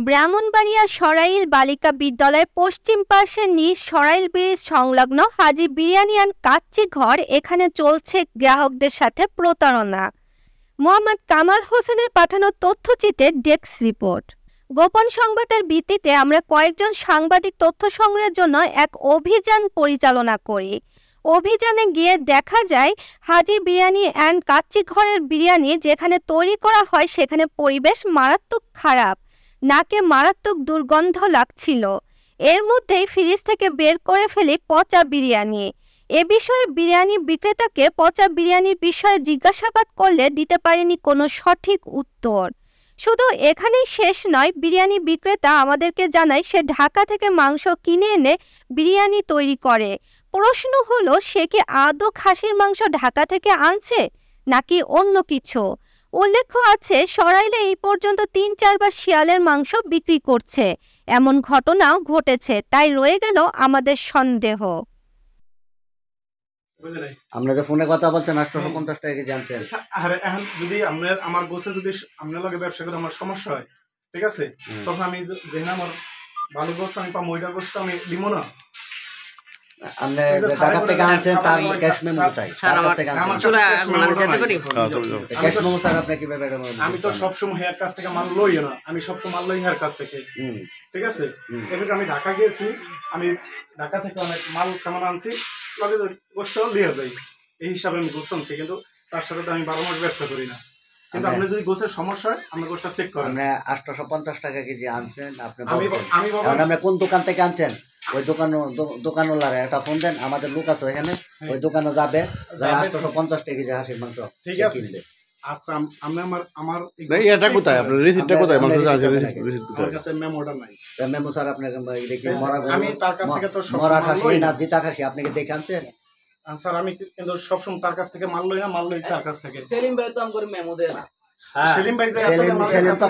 ব্রাহ্মণবাড়িয়া সরাইল বালিকা বিদ্যালয়ের পশ্চিম পাশে নিজ সরাইল ব্রিজ সংলগ্ন হাজী বিরিয়ানি অ্যান্ড কাচ্চি ঘর এখানে চলছে গ্রাহকদের সাথে প্রতারণা। মোহাম্মদ কামাল হোসেনের পাঠানো তথ্যচিত্রে ডেস্ক রিপোর্ট। গোপন সংবাদের ভিত্তিতে আমরা কয়েকজন সাংবাদিক তথ্য সংগ্রহের জন্য এক অভিযান পরিচালনা করি। অভিযানে গিয়ে দেখা যায় হাজী বিরিয়ানি অ্যান্ড কাচ্চি ঘরের বিরিয়ানি যেখানে তৈরি করা হয় সেখানে পরিবেশ মারাত্মক খারাপ, নাকে মারাত্মক দুর্গন্ধ লাগছিল। এর মধ্যেই ফ্রিজ থেকে বের করে ফেলি পচা বিরিয়ানি। এ বিষয়ে বিরিয়ানি বিক্রেতাকে পচা বিরিয়ানির বিষয়ে জিজ্ঞাসাবাদ করলে দিতে পারেনি কোনো সঠিক উত্তর। শুধু এখানেই শেষ নয়, বিরিয়ানি বিক্রেতা আমাদেরকে জানায় সে ঢাকা থেকে মাংস কিনে এনে বিরিয়ানি তৈরি করে। প্রশ্ন হলো, সে কি আদৌ খাসির মাংস ঢাকা থেকে আনছে নাকি অন্য কিছু? উল্লেখ্য আছে, সরাইলে এই পর্যন্ত ৩-৪ বার শিয়ালের মাংস বিক্রি করছে, এমন ঘটনাও ঘটেছে। তাই রয়ে গেল আমাদের সন্দেহ। আমরা যে ফোনে কথা বলছেন ৮৫০ টাকা কেজি আনছেন। আরে এখন যদি আমার গোছে যদি আপনার লগে ব্যবসা করে আমার সমস্যা হয়, ঠিক আছে, তখন আমি যে না আমার ভালো গোছ আমি পাবো, ওইটা গোছটা আমি দিব না। আপনি ঢাকা থেকে আনছেন তার ক্যাশ মেমো কোথায়? স্যার আমার চুলা আমি যেতে করি ক্যাশ মেমো স্যার আপনি কিভাবে? আমি তো সবসময় হেয়ার কাছ থেকে মাল লই না, আমি সবসময় মাল লই হেয়ার কাছ থেকে, ঠিক আছে। এবার আমি ঢাকা গিয়েছি, আমি ঢাকা থেকে অনেক মাল সামান আনছি, লগে গোছটাও দিয়ে যাই, এই হিসাবে আমি গোছ আনছি। কিন্তু তার সাথে তো আমি 12 মাস ব্যবসা করি না। কিন্তু আপনি যদি গোছের সমস্যা হয় আপনি গোছটা চেক করেন। আপনি ৮৫০ টাকা কেজি আনছেন, আপনি আপনি কোন দোকান থেকে আনছেন? ওই দোকানওয়ালার একটা ফোন দেন, আমাদের লোক আছে ওইখানে, ওই দোকানে যাবে, ৮৫০ টাকা কেজি হাঁসের মাংস, ঠিক আছে। আচ্ছা, আমি আমার এটা কোথায় আপনার রিসিপ্টটা কোথায়? মাংস রিসিপ্ট কোথায়? আমার কাছে মেমোটা নাই। মেমো স্যার আপনার কি আমি তার কাছ থেকে তো মরা খাসি না জিতা খাসি আপনি কি দেখে আনছেন? স্যার আমি কিন্তু সবসময় তার কাছ থেকে মাল লই না, মাল লই তার কাছ থেকে। সেলিম ভাই তো আমার মেমো দেয় না। সেলিম ভাই সেলিম তো